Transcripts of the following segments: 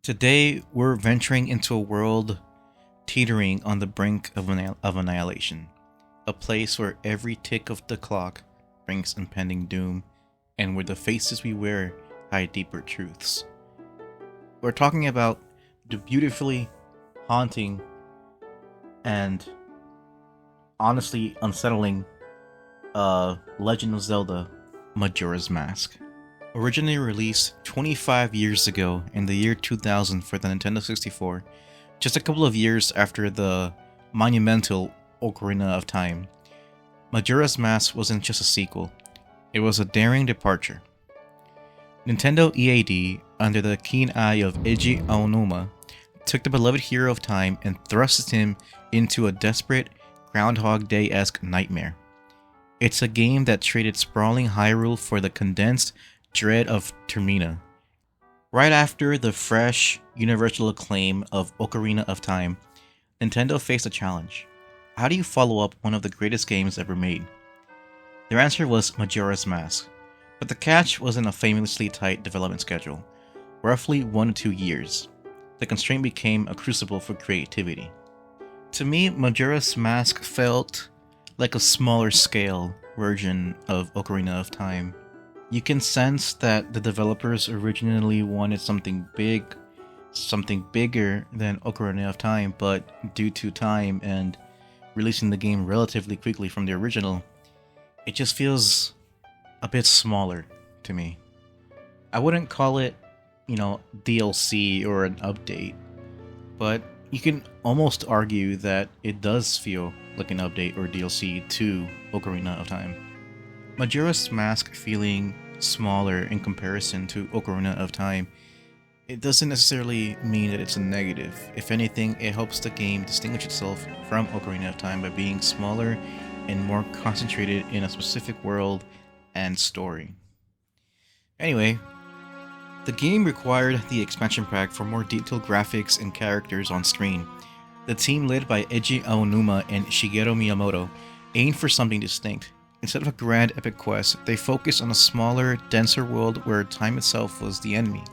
Today, we're venturing into a world teetering on the brink of annihilation. A place where every tick of the clock brings impending doom, and where the faces we wear hide deeper truths. We're talking about the beautifully haunting and honestly unsettling Legend of Zelda Majora's Mask. Originally released 25 years ago in the year 2000 for the Nintendo 64, just a couple of years after the monumental Ocarina of Time, Majora's Mask wasn't just a sequel, it was a daring departure. Nintendo EAD, under the keen eye of Eiji Aonuma, took the beloved hero of time and thrusted him into a desperate, Groundhog Day-esque nightmare. It's a game that traded sprawling Hyrule for the condensed dread of Termina. Right after the fresh, universal acclaim of Ocarina of Time, Nintendo faced a challenge. How do you follow up one of the greatest games ever made? Their answer was Majora's Mask, but the catch was in a famously tight development schedule, roughly 1 to 2 years. The constraint became a crucible for creativity. To me, Majora's Mask felt like a smaller scale version of Ocarina of Time. You can sense that the developers originally wanted something big, something bigger than Ocarina of Time, but due to time and releasing the game relatively quickly from the original, it just feels a bit smaller to me. I wouldn't call it, DLC or an update, but you can almost argue that it does feel like an update or DLC to Ocarina of Time. Majora's Mask feeling smaller in comparison to Ocarina of Time, it doesn't necessarily mean that it's a negative. If anything, it helps the game distinguish itself from Ocarina of Time by being smaller and more concentrated in a specific world and story. Anyway, the game required the expansion pack for more detailed graphics and characters on screen. The team led by Eiji Aonuma and Shigeru Miyamoto aimed for something distinct. Instead of a grand epic quest, they focused on a smaller, denser world where time itself was the enemy.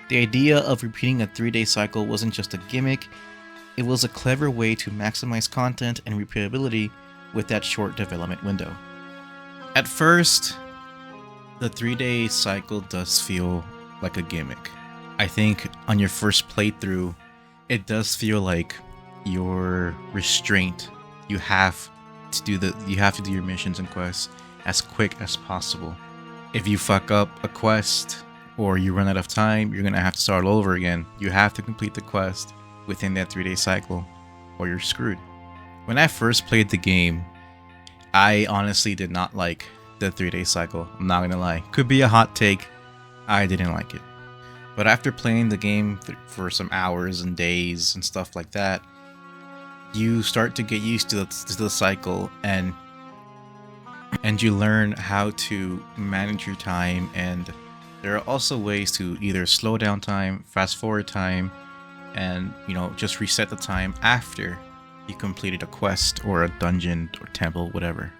The idea of repeating a 3-day cycle wasn't just a gimmick, it was a clever way to maximize content and replayability with that short development window. At first, the 3-day cycle does feel like a gimmick. I think on your first playthrough, it does feel like you're restrained. You have to do your missions and quests as quick as possible. If you fuck up a quest or you run out of time, you're gonna have to start all over again. You have to complete the quest within that 3-day cycle or you're screwed. When I first played the game, I honestly did not like the 3-day cycle. I'm not gonna lie. Could be a hot take. I didn't like it. But after playing the game for some hours and days and stuff like that, you start to get used to the cycle and you learn how to manage your time, and there are also ways to either slow down time, fast forward time, and just reset the time after you completed a quest or a dungeon or temple, whatever.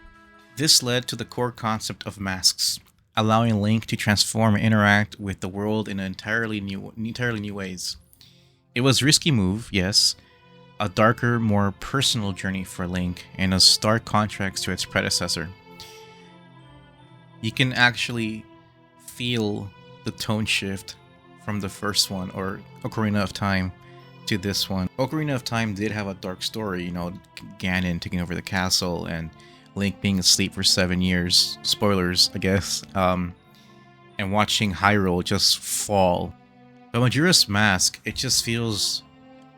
This led to the core concept of masks, allowing Link to transform and interact with the world in entirely new ways. It was a risky move, yes, a darker, more personal journey for Link, and a stark contrast to its predecessor. You can actually feel the tone shift from the first one, or Ocarina of Time, to this one. Ocarina of Time did have a dark story, Ganon taking over the castle and Link being asleep for 7 years, spoilers, I guess, and watching Hyrule just fall. But Majora's Mask, it just feels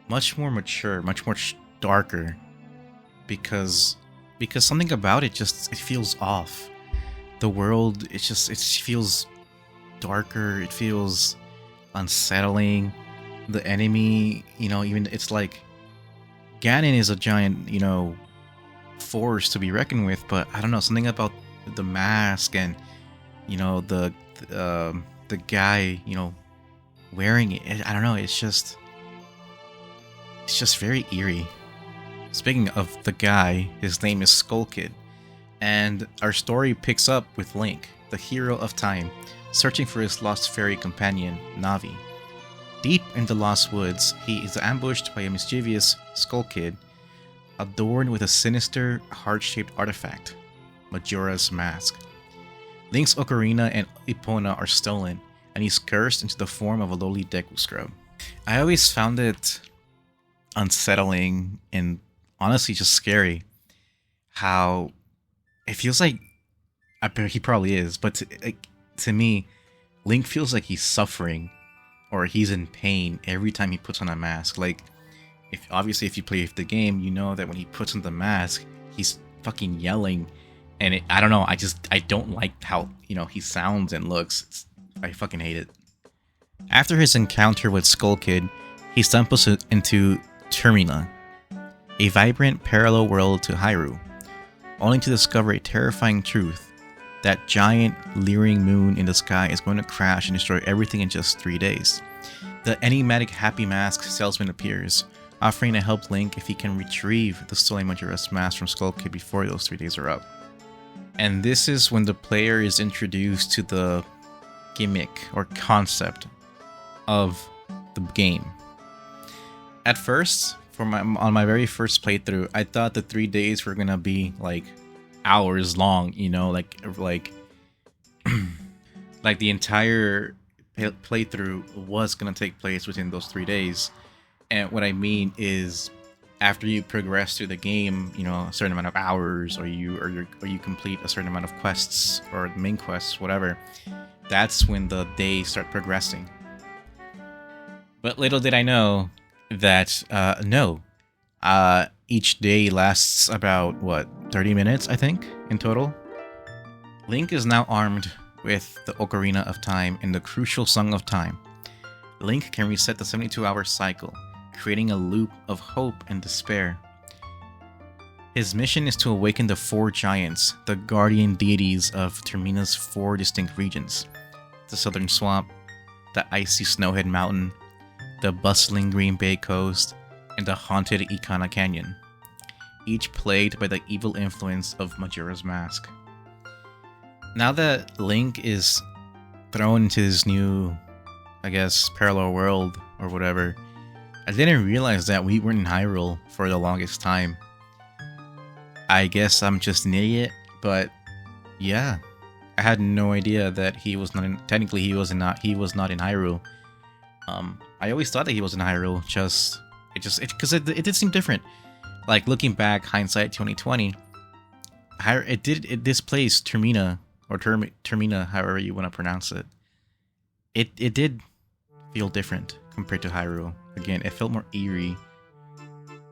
much more mature, much more darker, because something about it it feels off. The world, it feels darker, it feels unsettling. The enemy, even it's like Ganon is a giant, force to be reckoned with, but I don't know, something about the mask and the guy wearing it, I don't know, it's just very eerie. Speaking of the guy, his name is Skull Kid, and our story picks up with Link, the hero of time, searching for his lost fairy companion, Navi. Deep in the Lost Woods, he is ambushed by a mischievous Skull Kid, adorned with a sinister, heart-shaped artifact, Majora's Mask. Link's ocarina and Epona are stolen, and he's cursed into the form of a lowly Deku Scrub. I always found it unsettling and honestly just scary how it feels like, he probably is, but to me, Link feels like he's suffering or he's in pain every time he puts on a mask. Like, if you play the game, you know that when he puts on the mask, he's fucking yelling, and I don't know, I don't like how, he sounds and looks. I fucking hate it. After his encounter with Skull Kid, he stumbles into Termina, a vibrant parallel world to Hyrule, only to discover a terrifying truth: that giant, leering moon in the sky is going to crash and destroy everything in just 3 days. The enigmatic Happy Mask salesman appears, offering to help Link if he can retrieve the stolen Majora's Mask from Skull Kid before those 3 days are up. And this is when the player is introduced to the gimmick or concept of the game. At first, on my very first playthrough, I thought the 3 days were gonna be like hours long, like like the entire playthrough was gonna take place within those 3 days. And what I mean is, after you progress through the game, a certain amount of hours, or you complete a certain amount of quests or main quests, whatever, that's when the days start progressing. But little did I know that no, each day lasts about 30 minutes, I think, in total. Link is now armed with the Ocarina of Time and the crucial Song of Time. Link can reset the 72-hour cycle, creating a loop of hope and despair. His mission is to awaken the 4 giants, the guardian deities of Termina's 4 distinct regions: the Southern Swamp, the icy Snowhead Mountain, the bustling Green Bay Coast, and the haunted Ikana Canyon, each plagued by the evil influence of Majora's Mask. Now that Link is thrown into this new, parallel world or whatever, I didn't realize that we weren't in Hyrule for the longest time. I guess I'm just an idiot, but yeah, I had no idea that he was not in, technically he was not in Hyrule. I always thought that he was in Hyrule, because it did seem different. Like, looking back, hindsight 2020, it displaced Termina, or Termina, however you want to pronounce it. It did feel different compared to Hyrule. Again, it felt more eerie.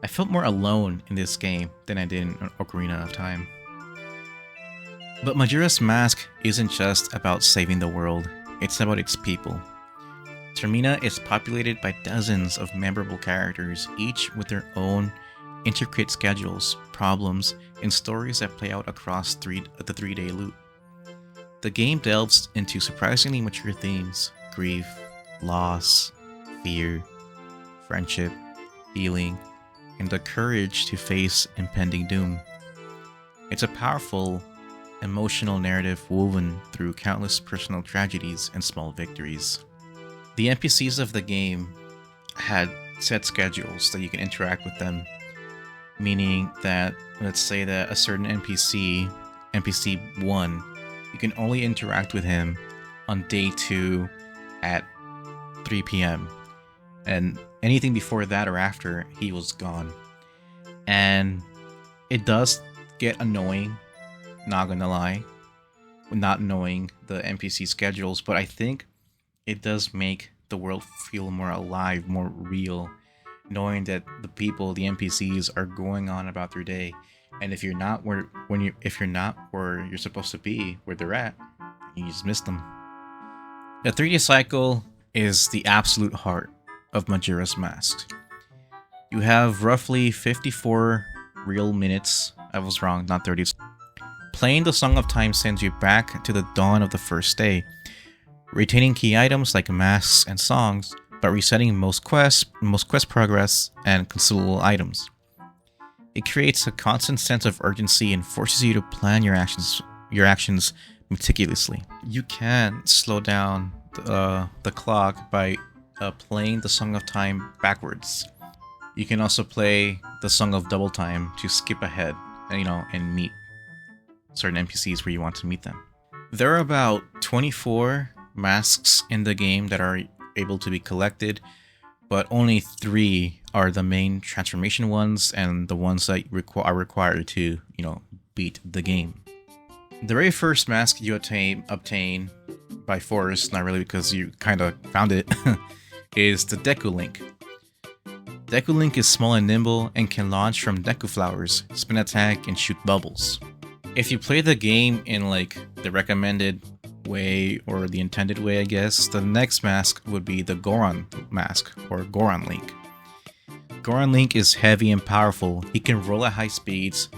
I felt more alone in this game than I did in Ocarina of Time. But Majora's Mask isn't just about saving the world, it's about its people. Termina is populated by dozens of memorable characters, each with their own intricate schedules, problems, and stories that play out across the 3-day loop. The game delves into surprisingly mature themes: grief, loss, fear, friendship, healing, and the courage to face impending doom. It's a powerful, emotional narrative woven through countless personal tragedies and small victories. The NPCs of the game had set schedules that you can interact with them, meaning that, let's say that a certain NPC 1, you can only interact with him on day 2 at 3 p.m. And anything before that or after, he was gone. And it does get annoying, not gonna lie, not knowing the NPC schedules, but I think it does make the world feel more alive, more real, knowing that the people, the NPCs, are going on about their day. And if you're not where you're supposed to be, where they're at, you just miss them. The 3-day cycle is the absolute heart of Majora's Mask. You have roughly 54 real minutes. I was wrong, not 30. Playing the Song of Time sends you back to the dawn of the first day, retaining key items like masks and songs, but resetting most quest progress, and consumable items. It creates a constant sense of urgency and forces you to plan your actions meticulously. You can slow down the clock by playing the Song of Time backwards. You can also play the Song of Double Time to skip ahead, and meet certain NPCs where you want to meet them. There are about 24 masks in the game that are able to be collected, but only 3 are the main transformation ones and the ones that are required to, beat the game. The very first mask you obtain by force, not really because you kind of found it, is the Deku Link. Deku Link is small and nimble and can launch from Deku Flowers, spin attack, and shoot bubbles. If you play the game in the recommended way or the intended way, I guess, the next mask would be the Goron mask or Goron Link. Goron Link is heavy and powerful. He can roll at high speeds,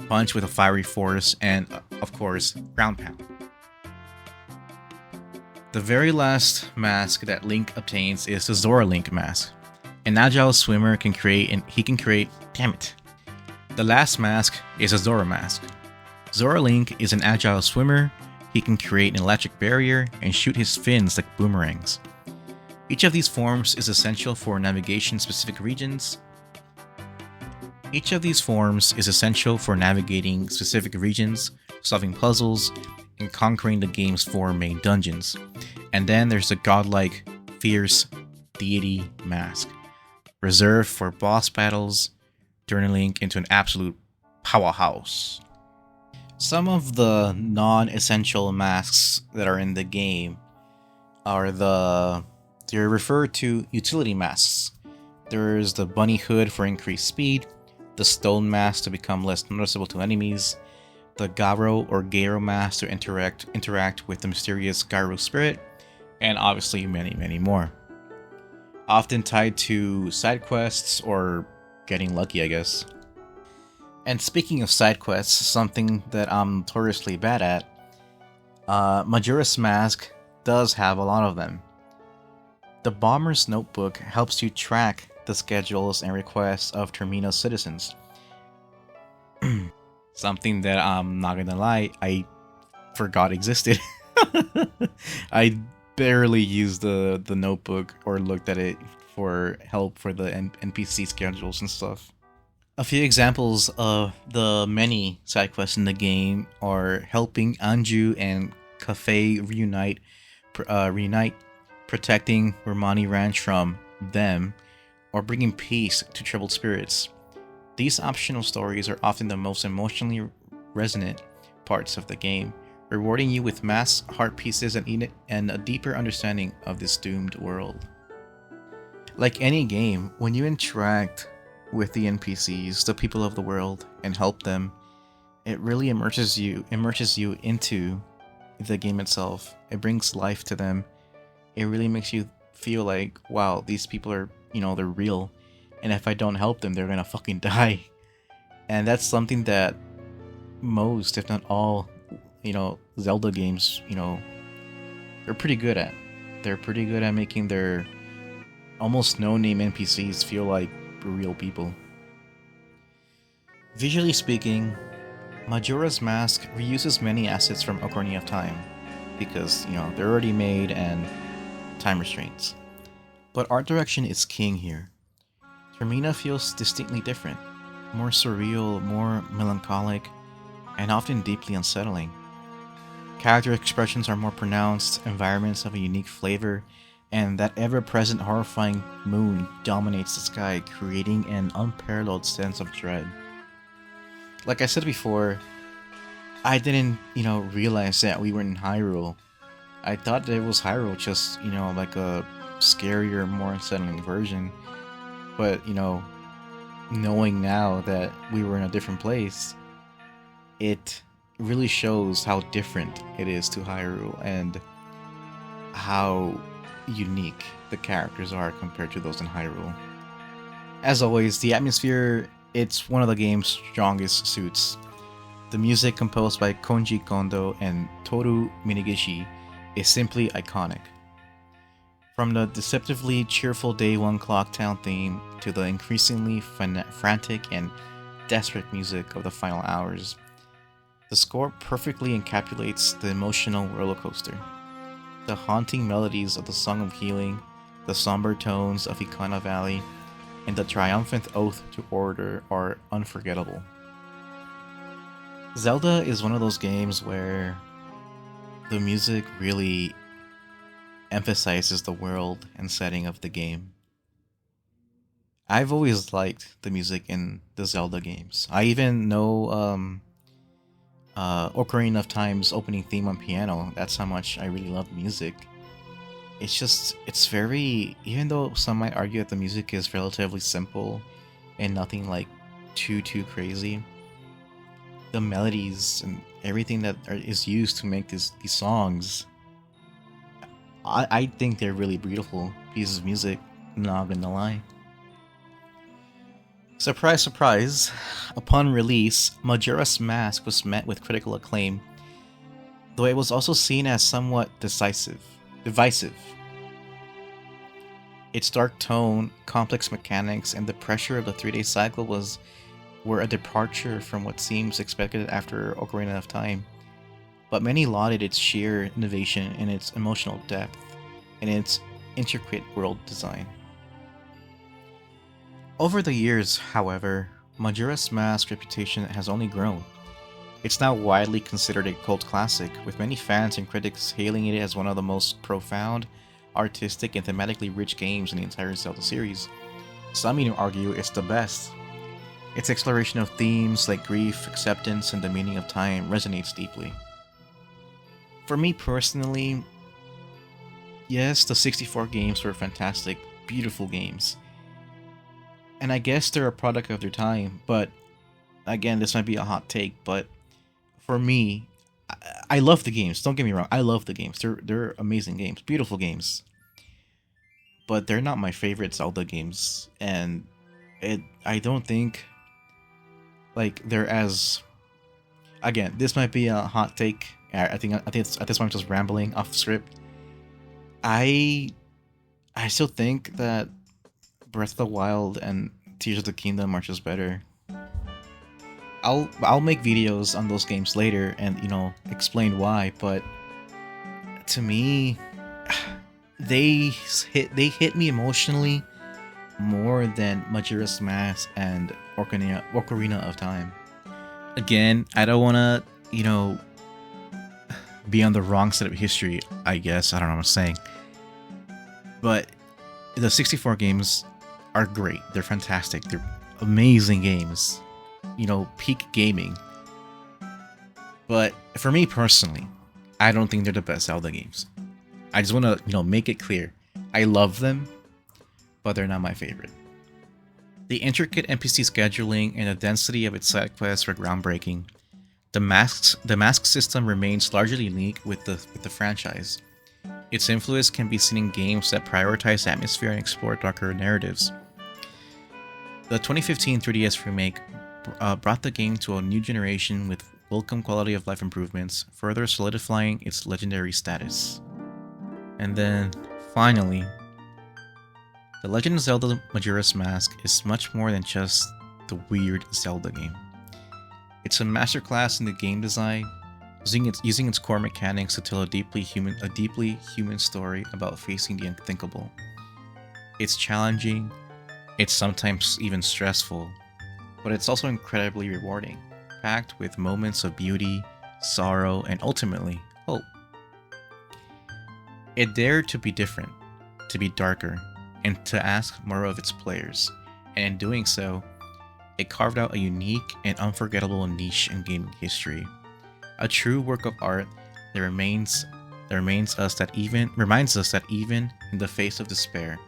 punch with a fiery force, and of course, ground pound. The very last mask that Link obtains is the Zora Link mask. An agile swimmer can create. Damn it. The last mask is a Zora mask. Zora Link is an agile swimmer. He can create an electric barrier and shoot his fins like boomerangs. Each of these forms is essential for navigating specific regions, solving puzzles, and conquering the game's 4 main dungeons. And then there's the godlike, fierce deity mask, reserved for boss battles, turning Link into an absolute powerhouse. Some of the non-essential masks that are in the game are they're referred to utility masks. There's the bunny hood for increased speed, the stone mask to become less noticeable to enemies, the Garo or Garo mask to interact with the mysterious Garo spirit, and obviously many, many more. Often tied to side quests or getting lucky, I guess. And speaking of side quests, something that I'm notoriously bad at, Majora's Mask does have a lot of them. The Bomber's Notebook helps you track the schedules and requests of Termina's citizens. Something that I'm not gonna lie, I forgot existed. I barely used the notebook or looked at it for help for the NPC schedules and stuff. A few examples of the many side quests in the game are helping Anju and Cafe reunite, protecting Romani Ranch from them, or bringing peace to troubled spirits. These optional stories are often the most emotionally resonant parts of the game, rewarding you with mass heart pieces and a deeper understanding of this doomed world. Like any game, when you interact with the NPCs, the people of the world, and help them, it really immerses you into the game itself. It brings life to them. It really makes you feel like, wow, these people are, they're real. And if I don't help them, they're gonna fucking die. And that's something that most, if not all, Zelda games, they're pretty good at. They're pretty good at making their almost no-name NPCs feel like real people. Visually speaking, Majora's Mask reuses many assets from Ocarina of Time because, they're already made and time restraints. But art direction is king here. Termina feels distinctly different, more surreal, more melancholic, and often deeply unsettling. Character expressions are more pronounced, environments have a unique flavor, and that ever-present horrifying moon dominates the sky, creating an unparalleled sense of dread. Like I said before, I didn't, realize that we were in Hyrule. I thought that it was Hyrule, just, like a scarier, more unsettling version. But, knowing now that we were in a different place, it really shows how different it is to Hyrule and how unique the characters are compared to those in Hyrule. As always, the atmosphere, it's one of the game's strongest suits. The music composed by Konji Kondo and Toru Minegishi is simply iconic. From the deceptively cheerful Day 1 Clock Town theme to the increasingly frantic and desperate music of the final hours, the score perfectly encapsulates the emotional roller coaster. The haunting melodies of the Song of Healing, the somber tones of Ikana Valley, and the triumphant oath to order are unforgettable. Zelda is one of those games where the music really emphasizes the world and setting of the game. I've always liked the music in the Zelda games. I even know Ocarina of Time's opening theme on piano. That's how much I really love music. It's very, even though some might argue that the music is relatively simple and nothing like too crazy, the melodies and everything is used to make these songs, I think they're really beautiful pieces of music, not gonna lie. Surprise, surprise, upon release, Majora's Mask was met with critical acclaim, though it was also seen as somewhat divisive. Its dark tone, complex mechanics, and the pressure of the 3-day cycle were a departure from what seems expected after Ocarina of Time, but many lauded its sheer innovation and its emotional depth and its intricate world design. Over the years, however, Majora's Mask's reputation has only grown. It's now widely considered a cult classic, with many fans and critics hailing it as one of the most profound, artistic, and thematically rich games in the entire Zelda series. Some even argue it's the best. Its exploration of themes like grief, acceptance, and the meaning of time resonates deeply. For me personally, yes, the 64 games were fantastic, beautiful games. And I guess they're a product of their time, but again, this might be a hot take, but for me, I love the games. Don't get me wrong, I love the games. They're amazing games, beautiful games. But they're not my favorite Zelda games, and I don't think like they're as. Again, this might be a hot take. I think it's, at this point I'm just rambling off script. I still think that Breath of the Wild and Tears of the Kingdom are just better. I'll make videos on those games later and explain why, but to me they hit me emotionally more than Majora's Mask and Ocarina of Time. Again, I don't want to be on the wrong side of history, I guess. I don't know what I'm saying. But the 64 games are great. They're fantastic. They're amazing games. Peak gaming. But for me personally, I don't think they're the best Zelda games. I just want to, make it clear. I love them, but they're not my favorite. The intricate NPC scheduling and the density of its side quests were groundbreaking. The mask system remains largely unique with the franchise. Its influence can be seen in games that prioritize atmosphere and explore darker narratives. The 2015 3DS remake brought the game to a new generation with welcome quality of life improvements, further solidifying its legendary status. And then, finally, The Legend of Zelda Majora's Mask is much more than just the weird Zelda game. It's a masterclass in the game design, using its core mechanics to tell a deeply human story about facing the unthinkable. It's challenging, it's sometimes even stressful, but it's also incredibly rewarding, packed with moments of beauty, sorrow, and ultimately, hope. It dared to be different, to be darker, and to ask more of its players, and in doing so, it carved out a unique and unforgettable niche in gaming history. A true work of art that reminds us that even in the face of despair,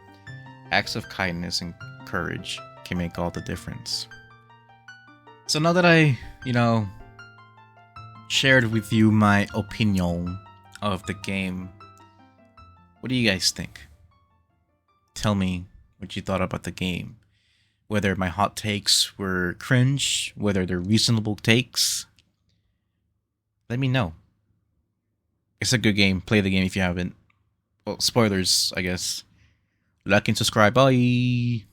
acts of kindness and courage can make all the difference. So now that I, shared with you my opinion of the game, what do you guys think? Tell me what you thought about the game. Whether my hot takes were cringe, whether they're reasonable takes. Let me know. It's a good game. Play the game if you haven't. Well, spoilers, I guess. Like and subscribe. Bye!